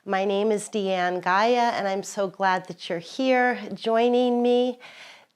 My name is Deanne Gaia, and I'm so glad that you're here joining me.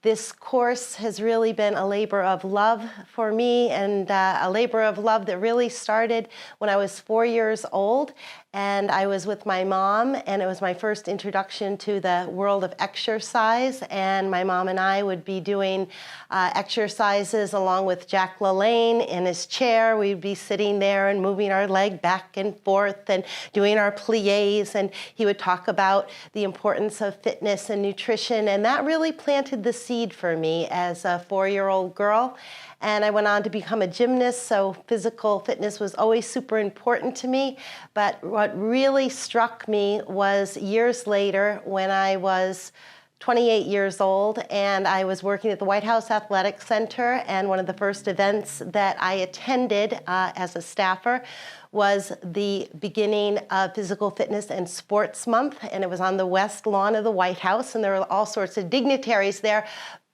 This course has really been a labor of love for me, and a labor of love that really started when I was 4 years old. And I was with my mom, and it was my first introduction to the world of exercise. And my mom and I would be doing exercises along with Jack LaLanne in his chair. We'd be sitting there and moving our leg back and forth and doing our pliés. And he would talk about the importance of fitness and nutrition. And that really planted the seed for me as a 4-year-old girl. And I went on to become a gymnast, so physical fitness was always super important to me. But what really struck me was years later when I was 28 years old and I was working at the White House Athletic Center, and one of the first events that I attended as a staffer was the beginning of Physical Fitness and Sports Month, and it was on the west lawn of the White House, and there were all sorts of dignitaries there.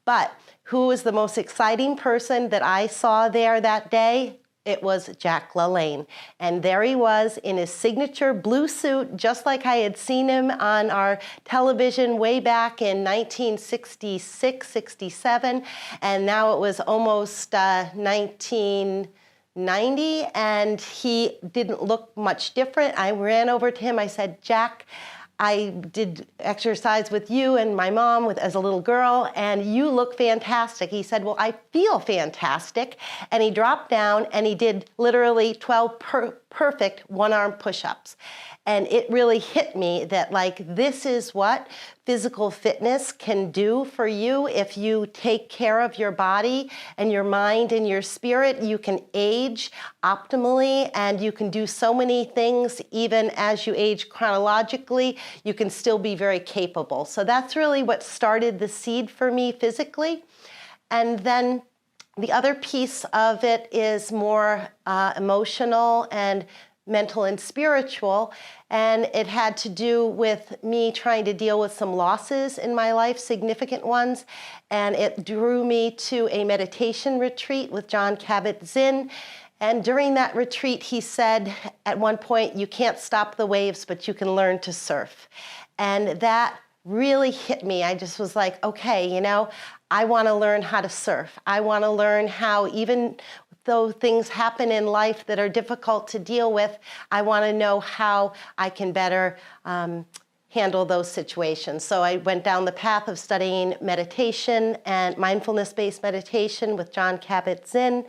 But who was the most exciting person that I saw there that day? It was Jack LaLanne. And there he was in his signature blue suit, just like I had seen him on our television way back in 1966, 67. And now it was almost 1990, and he didn't look much different. I ran over to him, I said, "Jack, I did exercise with you and my mom as a little girl, and you look fantastic." He said, "Well, I feel fantastic." And he dropped down and he did literally 12 perfect one-arm push-ups. And it really hit me that, like, this is what physical fitness can do for you. If you take care of your body and your mind and your spirit, you can age optimally, and you can do so many things. Even as you age chronologically, you can still be very capable. So that's really what started the seed for me physically. And then the other piece of it is more emotional and mental and spiritual, and it had to do with me trying to deal with some losses in my life, significant ones, and it drew me to a meditation retreat with Jon Kabat-Zinn. And during that retreat, he said at one point, "You can't stop the waves, but you can learn to surf." And that really hit me. I just was like, okay, you know, I want to learn how to surf. I want to learn how, even though things happen in life that are difficult to deal with, I want to know how I can better handle those situations. So I went down the path of studying meditation and mindfulness-based meditation with Jon Kabat-Zinn,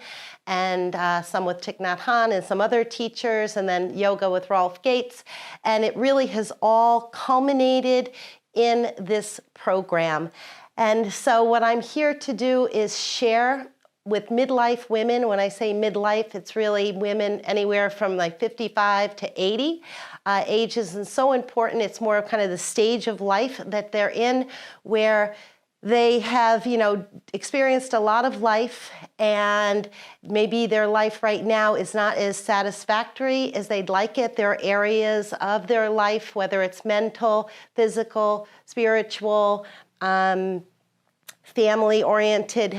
and some with Thich Nhat Hanh and some other teachers, and then yoga with Rolf Gates. And it really has all culminated in this program. And so what I'm here to do is share with midlife women. When I say midlife, it's really women anywhere from like 55 to 80. Age isn't so important. It's more of kind of the stage of life that they're in, where they have, you know, experienced a lot of life, and maybe their life right now is not as satisfactory as they'd like it. There are areas of their life, whether it's mental, physical, spiritual, family-oriented,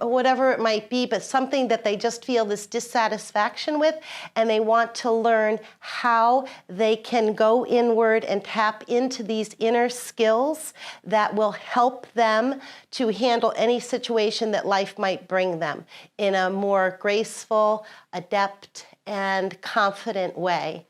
whatever it might be, but something that they just feel this dissatisfaction with, and they want to learn how they can go inward and tap into these inner skills that will help them to handle any situation that life might bring them in a more graceful, adept, and confident way.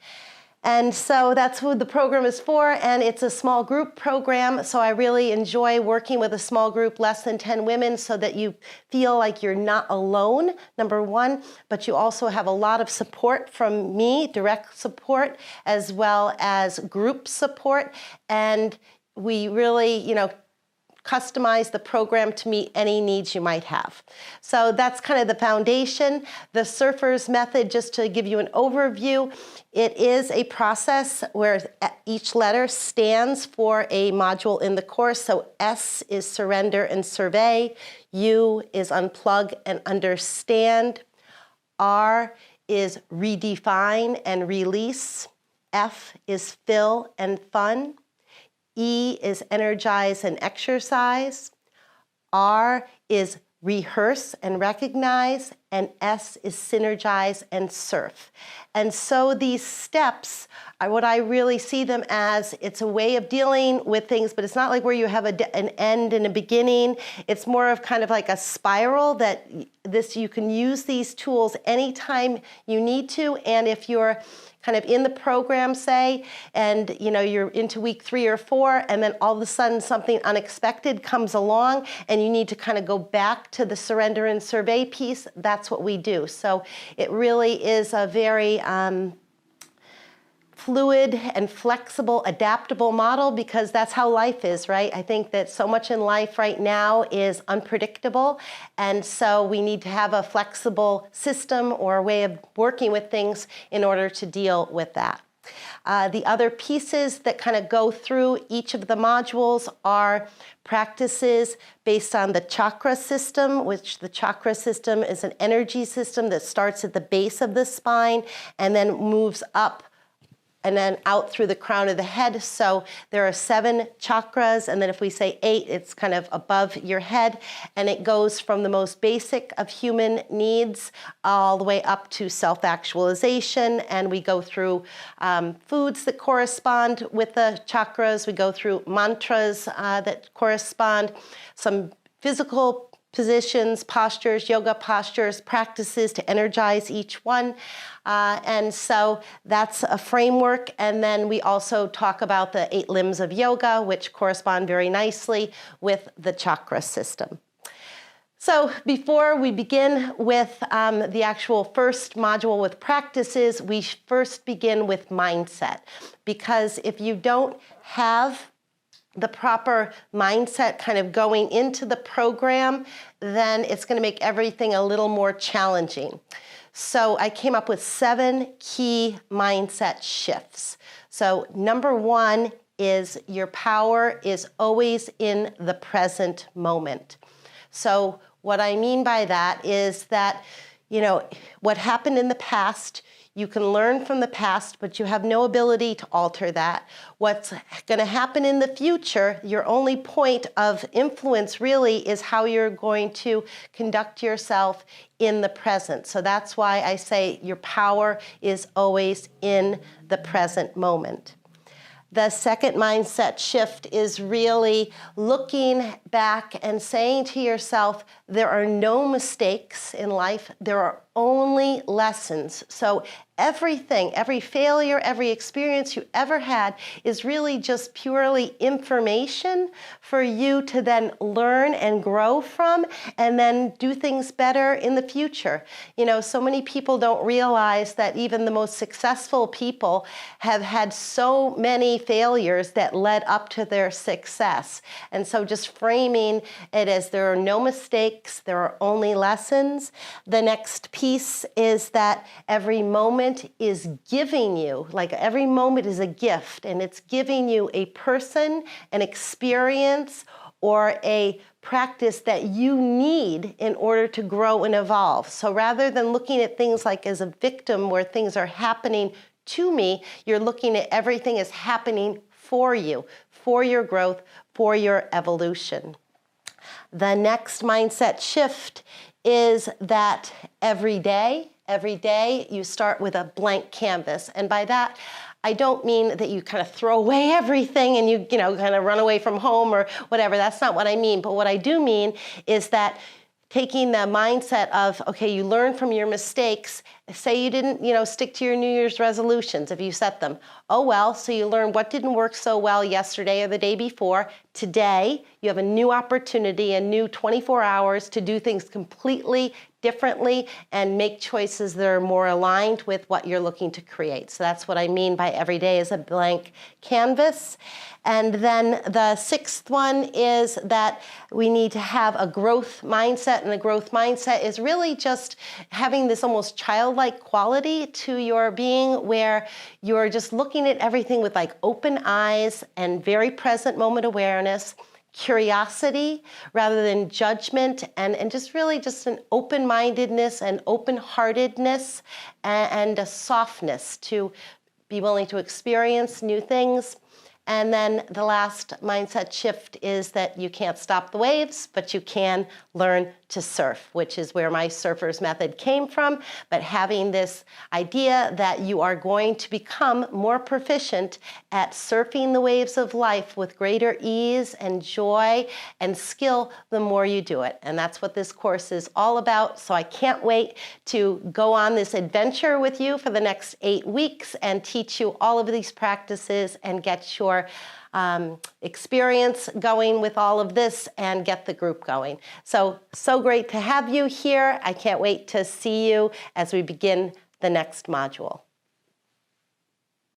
And so that's who the program is for, and it's a small group program, so I really enjoy working with a small group, less than 10 women, so that you feel like you're not alone, number one, but you also have a lot of support from me, direct support, as well as group support, and we really, you know, customize the program to meet any needs you might have. So that's kind of the foundation. The Surfer's Method, just to give you an overview, it is a process where each letter stands for a module in the course. So S is surrender and survey, U is unplug and understand, R is redefine and release, F is fill and fun, E is energize and exercise, R is rehearse and recognize, and S is synergize and surf. And so these steps are what I really see them as. It's a way of dealing with things, but it's not like where you have an end and a beginning. It's more of kind of like a spiral that you can use these tools anytime you need to. And if you're kind of in the program, say, and you're into week 3 or 4, and then all of a sudden something unexpected comes along and you need to kind of go back to the surrender and survey piece, that's what we do. So it really is a very fluid and flexible, adaptable model, because that's how life is, right? I think that so much in life right now is unpredictable, and so we need to have a flexible system or a way of working with things in order to deal with that. The other pieces that kind of go through each of the modules are practices based on the chakra system, which the chakra system is an energy system that starts at the base of the spine and then moves up and then out through the crown of the head. So there are 7 chakras, and then if we say 8, it's kind of above your head, and it goes from the most basic of human needs all the way up to self-actualization, and we go through foods that correspond with the chakras, we go through mantras that correspond, some physical positions, postures, yoga postures, practices to energize each one. And so that's a framework. And then we also talk about the 8 limbs of yoga, which correspond very nicely with the chakra system. So before we begin with the actual first module with practices, we first begin with mindset. Because if you don't have the proper mindset kind of going into the program, then it's going to make everything a little more challenging. So I came up with 7 key mindset shifts. So number 1 is your power is always in the present moment. So what I mean by that is that, what happened in the past, you can learn from the past, but you have no ability to alter that. What's going to happen in the future, your only point of influence really is how you're going to conduct yourself in the present. So that's why I say your power is always in the present moment. The second mindset shift is really looking back and saying to yourself, there are no mistakes in life, there are only lessons. So everything, every failure, every experience you ever had is really just purely information for you to then learn and grow from and then do things better in the future. So many people don't realize that even the most successful people have had so many failures that led up to their success. And so just framing it as there are no mistakes, there are only lessons. The next piece is that every moment is giving you, like every moment is a gift, and it's giving you a person, an experience, or a practice that you need in order to grow and evolve. So rather than looking at things like as a victim where things are happening to me, you're looking at everything as happening for you, for your growth, for your evolution. The next mindset shift is that every day you start with a blank canvas. And by that, I don't mean that you kind of throw away everything and you kind of run away from home or whatever. That's not what I mean. But what I do mean is that taking the mindset of, okay, you learn from your mistakes. Say you didn't, stick to your New Year's resolutions if you set them. Oh well, so you learn what didn't work so well yesterday or the day before. Today, you have a new opportunity, a new 24 hours to do things completely differently and make choices that are more aligned with what you're looking to create. So that's what I mean by every day is a blank canvas. And then the 6th one is that we need to have a growth mindset, and the growth mindset is really just having this almost childlike quality to your being where you're just looking at everything with like open eyes and very present moment awareness, curiosity rather than judgment, and just really just an open-mindedness and open-heartedness and a softness to be willing to experience new things. And then the last mindset shift is that you can't stop the waves, but you can learn to surf, which is where my surfer's method came from. But having this idea that you are going to become more proficient at surfing the waves of life with greater ease and joy and skill the more you do it. And that's what this course is all about. So I can't wait to go on this adventure with you for the next 8 weeks and teach you all of these practices and get your experience going with all of this and get the group going. So great to have you here. I can't wait to see you as we begin the next module.